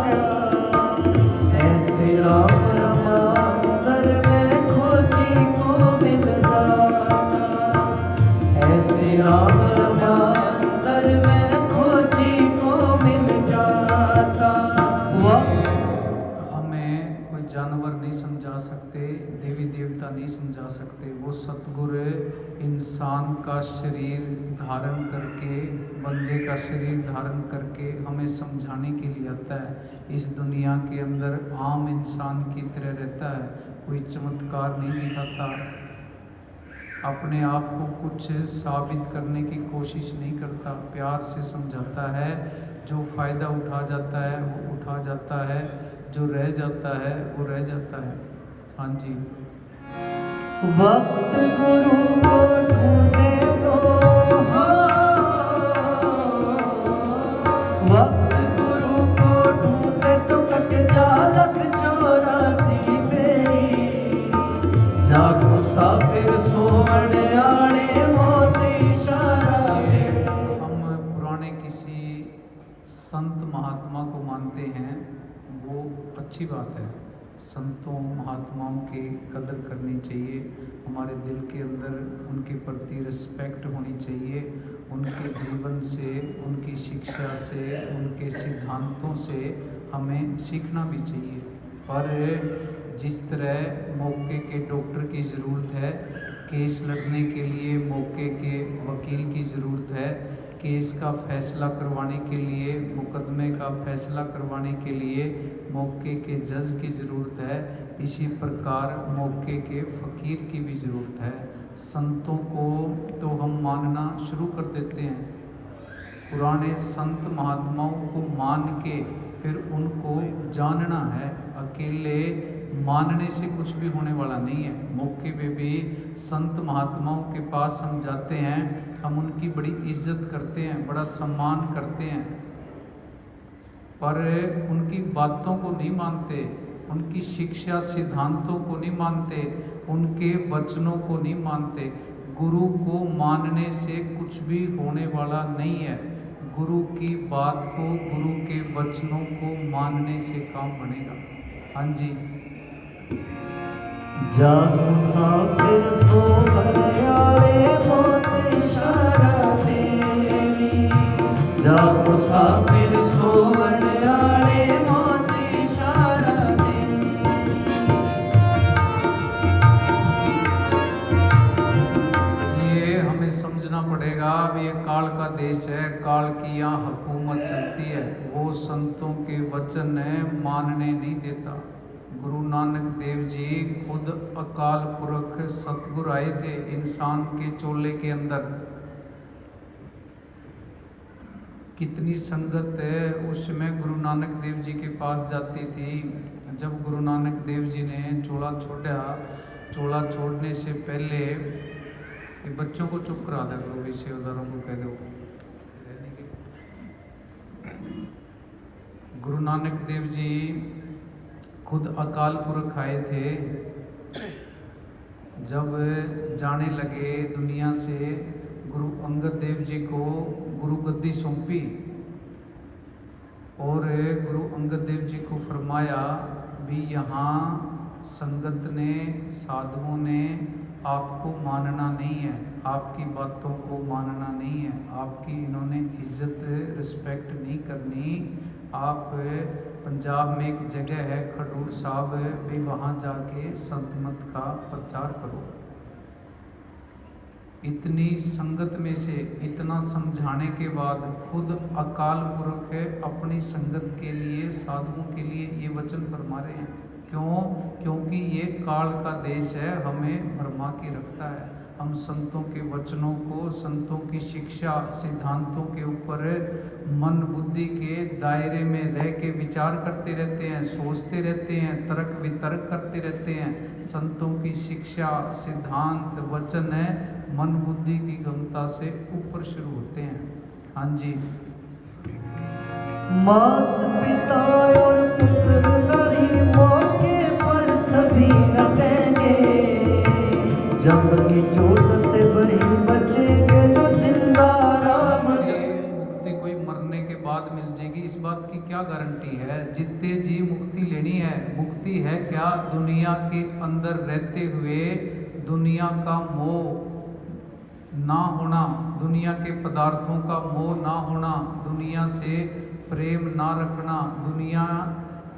ऐसे राम रमांदर में खोजी को मिल जाता। ऐसे राम रमांदर में खोजी को मिल जाता। हमें कोई जानवर नहीं समझा सकते, देवी देवता नहीं समझा सकते। वो सतगुरु इंसान का शरीर धारण करके, बंदे का शरीर धारण करके हमें समझाने के लिए आता है। इस दुनिया के अंदर आम इंसान की तरह रहता है, कोई चमत्कार नहीं दिखाता, अपने आप को कुछ साबित करने की कोशिश नहीं करता, प्यार से समझाता है। जो फ़ायदा उठा जाता है वो उठा जाता है, जो रह जाता है वो रह जाता है। हाँ जी। वक्त गुरु को ढूंढे तो वक्त गुरु को ढूंढे तो कट जा लख 84 बेरी। जाग मुसाफिर सोवण आले मोती इशारा दे। हम पुराने किसी संत महात्मा को मानते हैं, वो अच्छी बात है। संतों महात्माओं की कदर करनी चाहिए, हमारे दिल के अंदर उनके प्रति रिस्पेक्ट होनी चाहिए। उनके जीवन से, उनकी शिक्षा से, उनके सिद्धांतों से हमें सीखना भी चाहिए। पर जिस तरह मौके के डॉक्टर की ज़रूरत है, केस लड़ने के लिए मौके के वकील की ज़रूरत है, केस का फैसला करवाने के लिए, मुकदमे का फैसला करवाने के लिए मौके के जज की ज़रूरत है, इसी प्रकार मौके के फ़कीर की भी ज़रूरत है। संतों को तो हम मानना शुरू कर देते हैं, पुराने संत महात्माओं को मान के फिर उनको जानना है। अकेले मानने से कुछ भी होने वाला नहीं है। मौके पे भी संत महात्माओं के पास हम जाते हैं, हम उनकी बड़ी इज्जत करते हैं, बड़ा सम्मान करते हैं, पर उनकी बातों को नहीं मानते, उनकी शिक्षा सिद्धांतों को नहीं मानते, उनके वचनों को नहीं मानते। गुरु को मानने से कुछ भी होने वाला नहीं है। गुरु की बात को, गुरु के वचनों को मानने से काम बनेगा। हाँ जी। जाग मुसाफिर सोवण आले मोती इशारा दे। जाग मुसाफिर सोवण आले मोती इशारा दे। ये हमें समझना पड़ेगा, अब ये काल का देश है, काल की यहाँ हुकूमत चलती है। वो संतों के वचन मानने नहीं देता। गुरु नानक देव जी खुद अकाल पुरख सतगुरु आए थे इंसान के चोले के अंदर। कितनी संगत है उस समय गुरु नानक देव जी के पास जाती थी। जब गुरु नानक देव जी ने चोला छोड़ा, चोला छोड़ने से पहले, ये बच्चों को चुप करा दे गुरु भी, सेवादारों को कह दो। गुरु नानक देव जी खुद अकाल पुरख आए थे। जब जाने लगे दुनिया से, गुरु अंगद देव जी को गुरु गद्दी सौंपी और गुरु अंगद देव जी को फरमाया भी यहाँ संगत ने, साधुओं ने आपको मानना नहीं है, आपकी बातों को मानना नहीं है, आपकी इन्होंने इज्जत रिस्पेक्ट नहीं करनी। आप पंजाब में एक जगह है खडूर साहब, भी वहाँ जाके संत मत का प्रचार करो। इतनी संगत में से इतना समझाने के बाद खुद अकाल पुरख अपनी संगत के लिए, साधुओं के लिए ये वचन फरमा रहे हैं। क्यों? क्योंकि ये काल का देश है, हमें भरमा के रखता है। हम संतों के वचनों को, संतों की शिक्षा सिद्धांतों के ऊपर मन बुद्धि के दायरे में रह के विचार करते रहते हैं, सोचते रहते हैं, तर्क वितर्क करते रहते हैं। संतों की शिक्षा सिद्धांत वचन है मन बुद्धि की गमता से ऊपर शुरू होते हैं। हाँ जी। मात पिता और पुत्र नरी मौके पर सभी लटेंगे। जब की चोट से वही बचेंगे जो जिंदा राम। मुक्ति कोई मरने के बाद मिल जाएगी, इस बात की क्या गारंटी है? जितने जी मुक्ति लेनी है। मुक्ति है क्या? दुनिया के अंदर रहते हुए दुनिया का मोह ना होना, दुनिया के पदार्थों का मोह ना होना, दुनिया से प्रेम ना रखना, दुनिया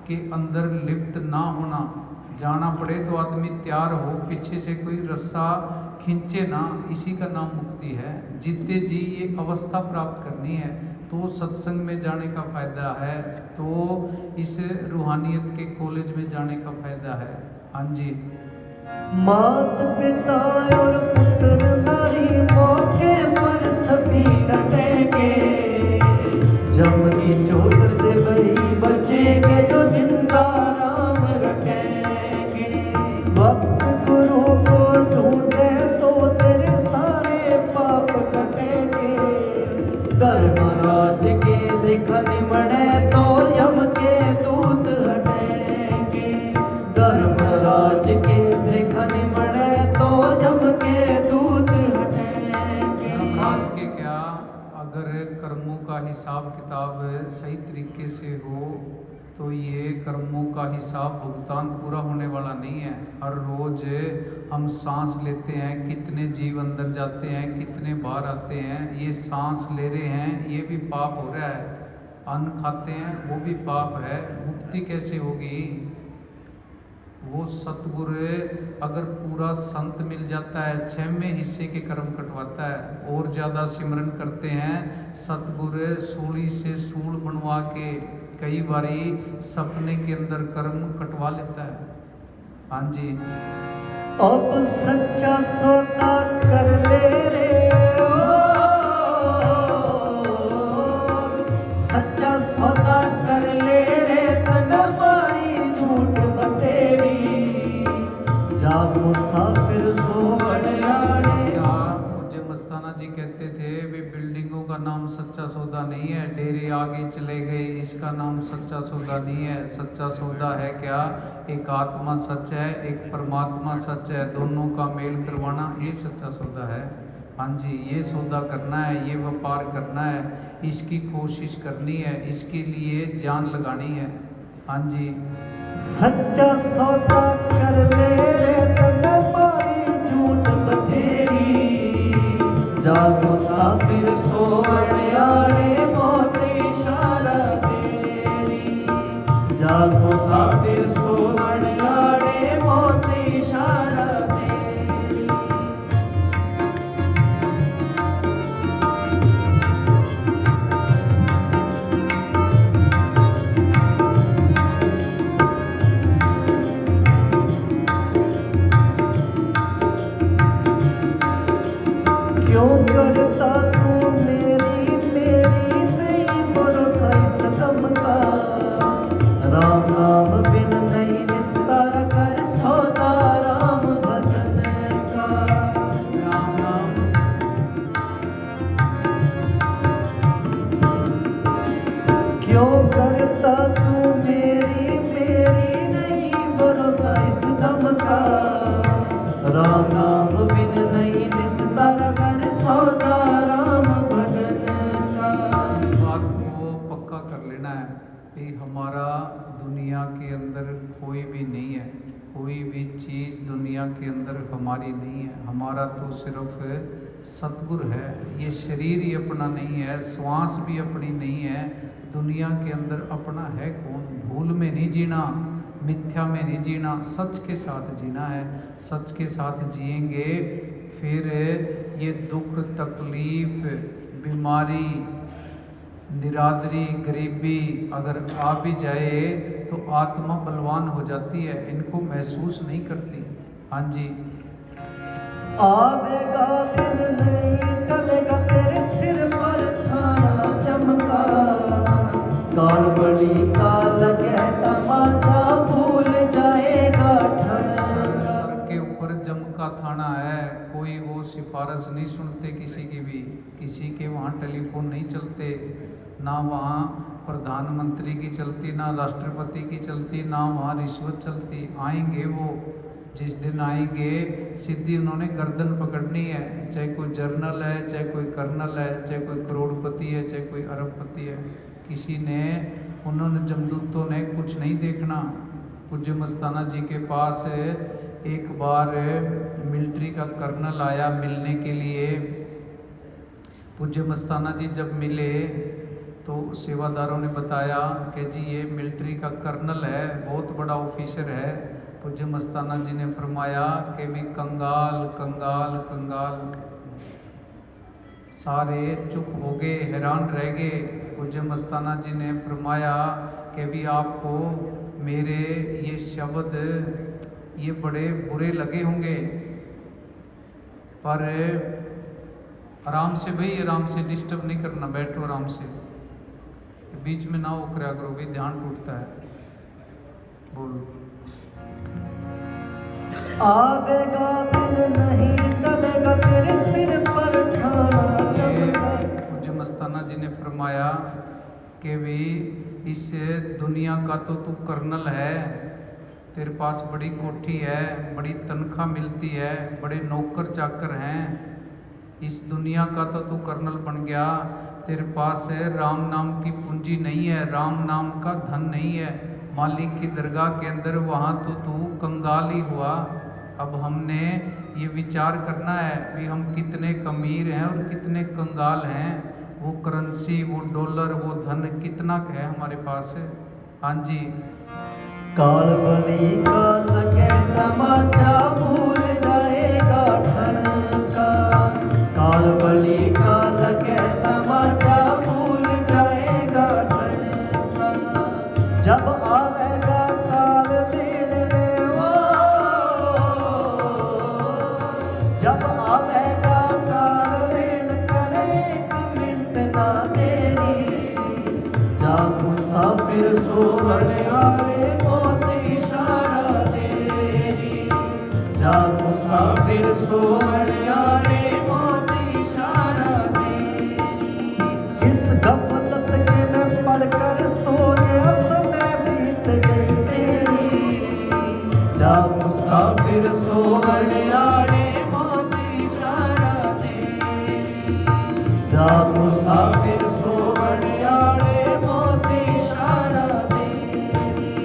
के अंदर लिप्त ना होना। जाना पड़े तो आदमी तैयार हो, पीछे से कोई रस्सा खींचे ना, इसी का नाम मुक्ति है। जितने जी ये अवस्था प्राप्त करनी है तो सत्संग में जाने का फायदा है, तो इस रूहानियत के कॉलेज में जाने का फायदा है। हाँ जी। मात पिता और पुत्र नारी मौके पर सभी डटेंगे, जम की चोट से वही बचेंगे जो जिंदा राम रटेंगे। भक्त गुरु को ढूंढे तो तेरे सारे पाप कटेंगे, धर्मराज के लिखन मणे तो यम के दूत हटेंगे, धर्मराज के लिखन मणे तो यम के दूत हटेंगे। धर्मराज के क्या, अगर कर्मों का हिसाब किताब सही तरीके से हो तो ये कर्मों का हिसाब भुगतान पूरा होने वाला नहीं है। हर रोज हम सांस लेते हैं, कितने जीव अंदर जाते हैं, कितने बाहर आते हैं, ये सांस ले रहे हैं ये भी पाप हो रहा है, अन्न खाते हैं वो भी पाप है। मुक्ति कैसे होगी? वो सतगुरु अगर पूरा संत मिल जाता है 6वें हिस्से के कर्म कटवाता है, और ज़्यादा सिमरन करते हैं सतगुरु सूली से सूल बनवा के कई बारी सपने के अंदर कर्म कटवा लेता है। हाँ जी, अब सच्चा सौदा कर ले रे ओ, सच्चा सौदा कर ले रे तन मारी झूठ बतेरी, जाग मुसाफिर सोवण आड़े। पूज्य मस्ताना जी कहते थे वे बिल्डिंगों का नाम सच्चा सौदा नहीं है, डेरे आगे चले गए इसका नाम सच्चा सौदा नहीं है। सच्चा सौदा है क्या? एक आत्मा सच है, एक परमात्मा सच है, दोनों का मेल करवाना ये सच्चा सौदा है। हाँ जी, ये सौदा करना है, ये व्यापार करना है, इसकी कोशिश करनी है, इसके लिए जान लगानी है। हाँ जी, सच्चा सौदा कर ले रे तन मारी झूठ बतेरी, जाग मुसाफिर सोवण आड़े मौत इशारा तेरी, जाग मुसाफिर सोवण आड़े मौत इशारा तेरी। क्यों करता तू मेरी मेरी नहीं भरोसा इस दम का, राम नाम बिन नहीं निस्तार कर सौदा राम भजन का, राम नाम। क्यों करता तू मेरी मेरी नहीं भरोसा इस दम का, राम नाम बिन नहीं निस्तार कर सौदा राम भजन का। इस बात को पक्का कर लेना है कि हमारा दुनिया के अंदर कोई भी नहीं है, कोई भी चीज़ दुनिया के अंदर हमारी नहीं है। हमारा तो सिर्फ सतगुरु है। ये शरीर ही अपना नहीं है, श्वास भी अपनी नहीं है, दुनिया के अंदर अपना है कौन? भूल में नहीं जीना, मिथ्या में नहीं जीना, सच के साथ जीना है। सच के साथ जिएंगे फिर ये दुख तकलीफ बीमारी निरादरी गरीबी अगर आ भी जाए तो आत्मा बलवान हो जाती है, इनको महसूस नहीं करती। हाँ जी, आवेगा दिन नहीं टलेगा तेरे सिर पर थाना चमका, काल बड़ी का लगे तमाचा भूल जाएगा ठना। सर के ऊपर जम का थाना है, कोई वो सिफारिश नहीं सुनते किसी की भी, किसी के वहाँ टेलीफोन नहीं चलते, ना वहाँ प्रधानमंत्री की चलती, ना राष्ट्रपति की चलती, ना वहाँ रिश्वत चलती। आएंगे वो, जिस दिन आएंगे सीधी उन्होंने गर्दन पकड़नी है, चाहे कोई जर्नल है, चाहे कोई कर्नल है, चाहे कोई करोड़पति है, चाहे कोई अरबपति है। किसी ने उन्होंने जमदूतों ने कुछ नहीं देखना। पूज्य मस्ताना जी के पास एक बार मिलिट्री का कर्नल आया मिलने के लिए। पूज्य मस्ताना जी जब मिले तो सेवादारों ने बताया कि जी ये मिलिट्री का कर्नल है, बहुत बड़ा ऑफिसर है। पूज्य मस्ताना जी ने फरमाया कि भी कंगाल कंगाल कंगाल। सारे चुप हो गए, हैरान रह गए। पूज्य मस्ताना जी ने फरमाया कि भी आपको मेरे ये शब्द ये बड़े बुरे लगे होंगे, पर आराम से भाई, आराम से, डिस्टर्ब नहीं करना, बैठो आराम से, बीच में ना वो करा करो भाई, ध्यान टूटता है। बोलो। आवेगा दिन नहीं टलेगा तेरे सिर पर ठाना चमका। पूज्य मस्ताना जी ने फरमाया कि भी इस दुनिया का तो तू कर्नल है, तेरे पास बड़ी कोठी है, बड़ी तनख्वाह मिलती है, बड़े नौकर चाकर हैं, इस दुनिया का तो तू कर्नल बन गया, तेरे पास राम नाम की पूंजी नहीं है, राम नाम का धन नहीं है, मालिक की दरगाह के अंदर, वहाँ तो तू कंगाल ही हुआ। अब हमने ये विचार करना है कि हम कितने अमीर हैं और कितने कंगाल हैं, वो करेंसी, वो डॉलर, वो धन कितना है हमारे पास। हाँ जी। काल बलि का लगे तमाचा भूल जाएगा ठनका। काल बलि का लगे तमाचा भूल जाएगा ठनका। जब आवेगा काल लेने वो, जब आवेगा काल लेने करे एक मिनट ना देरी। जा मुसाफिर सोवण आए मौत इशारा तेरी। जा मुसाफिर सोवण आए मौत इशारा तेरी। किस गफलत के मैं पढ़कर सो गया, समय बीत गई तेरी। जा मुसाफिर सोवण आए मौत इशारा तेरी। जा मुसाफिर सोवण आए मौत इशारा तेरी।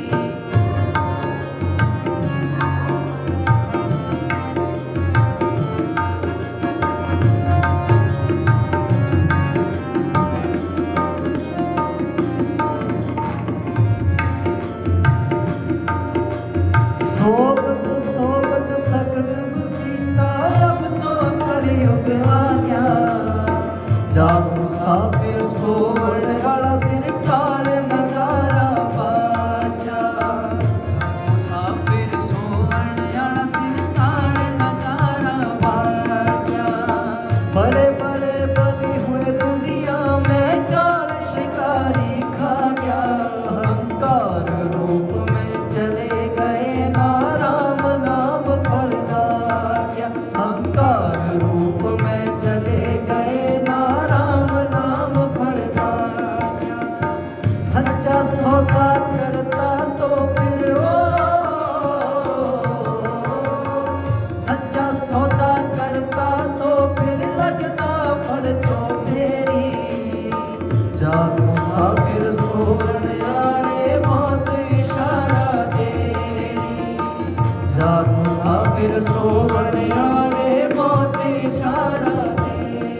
सोबत सोबत सकजुग बीता, अब तो कलयुग आ गया। जा मुसाफिर सोवण वाला सिर काल नगारा बाजा। मुसाफिर सोवण वाला सिर काल नगारा बाजा। बड़े बड़े बलि हुए दुनिया में, काल शिकारी खा गया। अहंकार रूप में चले गए ना, राम नाम फलदा गया। अहंकार रूप में चले गए ना, राम नाम फलदा गया। सच्चा सौदा करता तो फिर वो, सच्चा सौदा करता तो फिर लगता फल चौफेरी। जा मुसाफिर सोवण आए मौत इशारा तेरी। जा मुसाफिर सोवण आए मौत इशारा तेरी।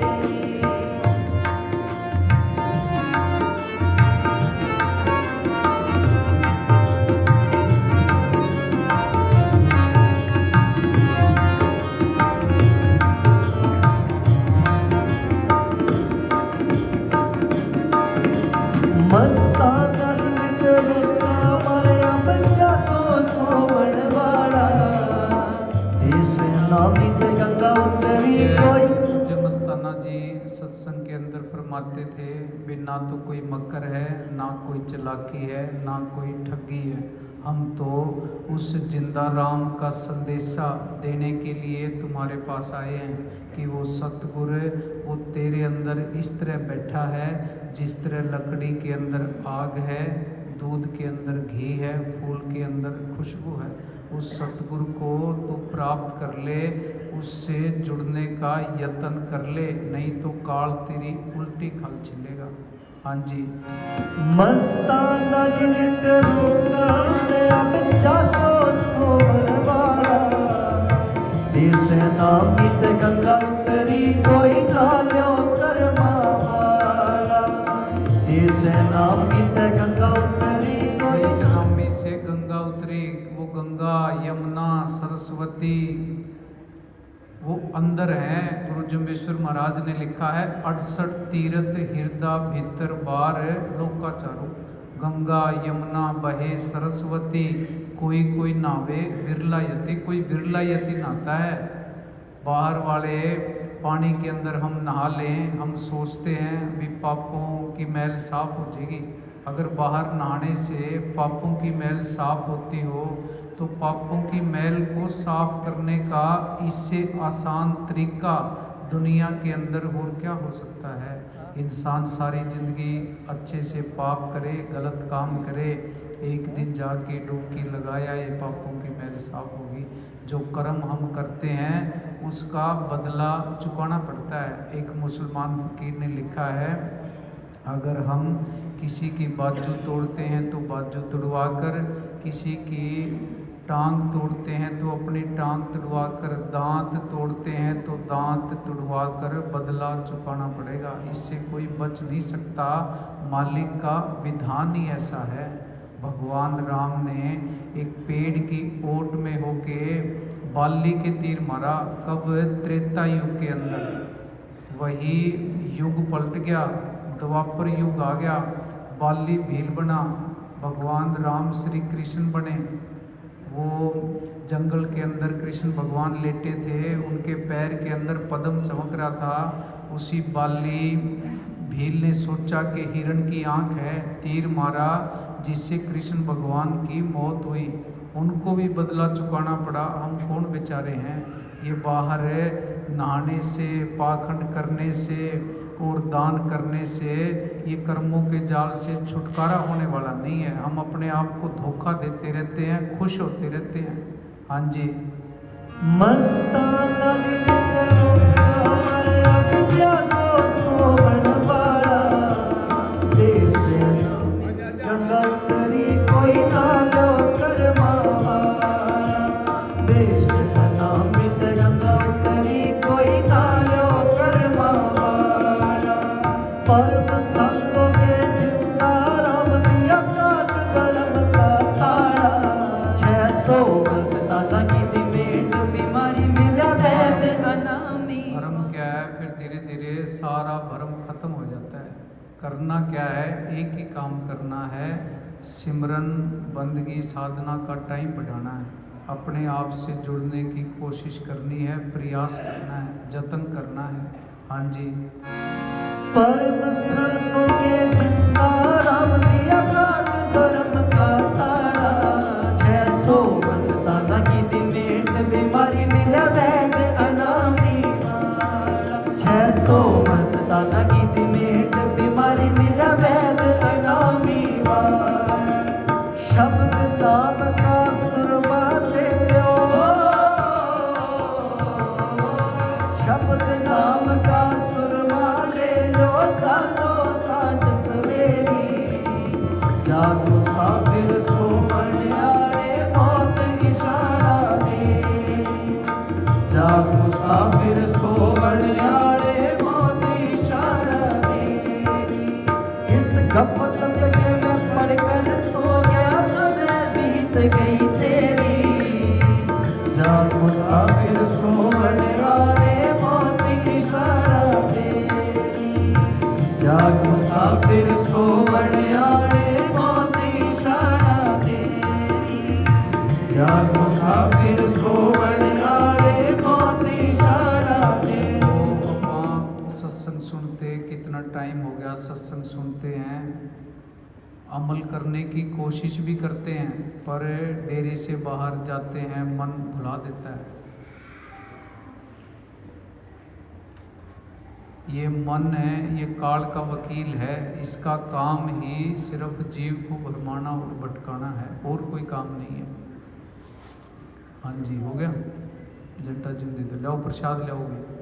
मस्ताना दिन रुका मरिया बच्चा तो सोवण वाला। देश नामी से गंगा उतरी कोई। पूज्य मस्ताना जी सत्संग के अंदर फरमाते थे भी ना तो कोई मक्कर है, ना कोई चालाकी है, ना कोई ठगी है, हम तो उस जिंदा राम का संदेशा देने के लिए तुम्हारे पास आए हैं कि वो सतगुर वो तेरे अंदर इस तरह बैठा है, जिस तरह लकड़ी के अंदर आग है, दूध के अंदर घी है, फूल के अंदर खुशबू है। उस सतगुरु को तो प्राप्त कर ले, उससे जुड़ने का यत्न कर ले, नहीं तो काल तेरी उल्टी खल छिलेगा। हाँ जी। मस्ताना जिनित रुका अब जाको सोवण वाला। देश नामी से गंगा उतरी कोई नाल्यो कर्मा वाला। देश नामी से गंगा उतरी कोई इस नामी से गंगा उतरी, वो गंगा यमुना सरस्वती वो अंदर है। गुरु जम्बेश्वर महाराज ने लिखा है 68 तीर्थ हृदय भीतर बार लोकाचारो। गंगा यमुना बहे सरस्वती, कोई कोई नहावे विरला यति, कोई विरला यति नहाता है। बाहर वाले पानी के अंदर हम नहा लें, हम सोचते हैं भी पापों की मैल साफ हो जाएगी। अगर बाहर नहाने से पापों की मैल साफ होती हो तो पापों की मैल को साफ करने का इससे आसान तरीका दुनिया के अंदर और क्या हो सकता है। इंसान सारी ज़िंदगी अच्छे से पाप करे, गलत काम करे, एक दिन जाके डुबकी लगाया ये पापों की मैल साफ होगी। जो कर्म हम करते हैं उसका बदला चुकाना पड़ता है। एक मुसलमान फकीर ने लिखा है, अगर हम किसी की बाजू तोड़ते हैं तो बाजू तुड़वा कर, किसी की टांग तोड़ते हैं तो अपनी टांग तुड़वा कर, दांत तोड़ते हैं तो दांत तुड़वा कर बदला चुकाना पड़ेगा। इससे कोई बच नहीं सकता, मालिक का विधान ही ऐसा है। भगवान राम ने एक पेड़ की ओट में होके बाली के तीर मारा, कब? त्रेता युग के अंदर। वही युग पलट गया, द्वापर युग आ गया, बाली भील बना, भगवान राम श्री कृष्ण बने। वो जंगल के अंदर कृष्ण भगवान लेटे थे, उनके पैर के अंदर पद्म चमक रहा था। उसी बाली भील ने सोचा कि हिरण की आंख है, तीर मारा जिससे कृष्ण भगवान की मौत हुई। उनको भी बदला चुकाना पड़ा। हम कौन बेचारे हैं? ये बाहर नहाने से, पाखंड करने से और दान करने से, ये कर्मों के जाल से छुटकारा होने वाला नहीं है। हम अपने आप को धोखा देते रहते हैं, खुश होते रहते हैं। हाँ जी। मस्ताना जिन करो अमर अखिया को सोवण वाला, देश गंगा उतरी कोई ना लो कर्मा वाला, देश नामी से गंगा उतरी कोई ना लो कर्मा वाला। परम संतों के जिंदा राम दिया काट कर्म का ताड़ा, 600 मस्ताना की दिमेट बीमारी मिला वैद अनामी। भरम क्या है? फिर धीरे धीरे सारा भरम खत्म हो जाता है। करना क्या है? एक ही काम करना है, सिमरन, बंदगी, साधना का टाइम बढ़ाना है, अपने आप से जुड़ने की कोशिश करनी है, प्रयास करना है, जतन करना है। हाँ जी। परम संतों के जिंदा राम दिया काट कर्म का ताड़ा, 600 मस्ताना की दिमेट बीमारी मिला वैद अनामी वाला, 600 मस्ताना की दिमेट बीमारी मिला वैद अनामी वाला। शब्द नाम का सुरमा ले लो, शब्द नाम का सुरमा ले लो, गालो सांझ सवेरी, जाग मुसाफिर सोवण आए मौत इशारा दे, जाग मुसाफिर सोवण आए मौत इशारा दे। इस गफलत के मैं पढ़कर सो गया, समय बीत गई तेरी, जाग मुसाफिर सोवण आए मौत इशारा तेरी, जाग मुसाफिर सोवण आए मौत इशारा तेरी, जाग मुसाफिर सोवण आए मौत इशारा तेरी। तो सत्संग सुनते कितना टाइम हो गया, सत्संग सुनते हैं, अमल करने की कोशिश भी करते हैं, पर डेरे से बाहर जाते हैं, मन भुला देता है। ये मन है, ये काल का वकील है, इसका काम ही सिर्फ जीव को भरमाना और भटकाना है, और कोई काम नहीं है। हाँ जी, हो गया। जंटा जिंदी तो लाओ, प्रसाद लाओगे।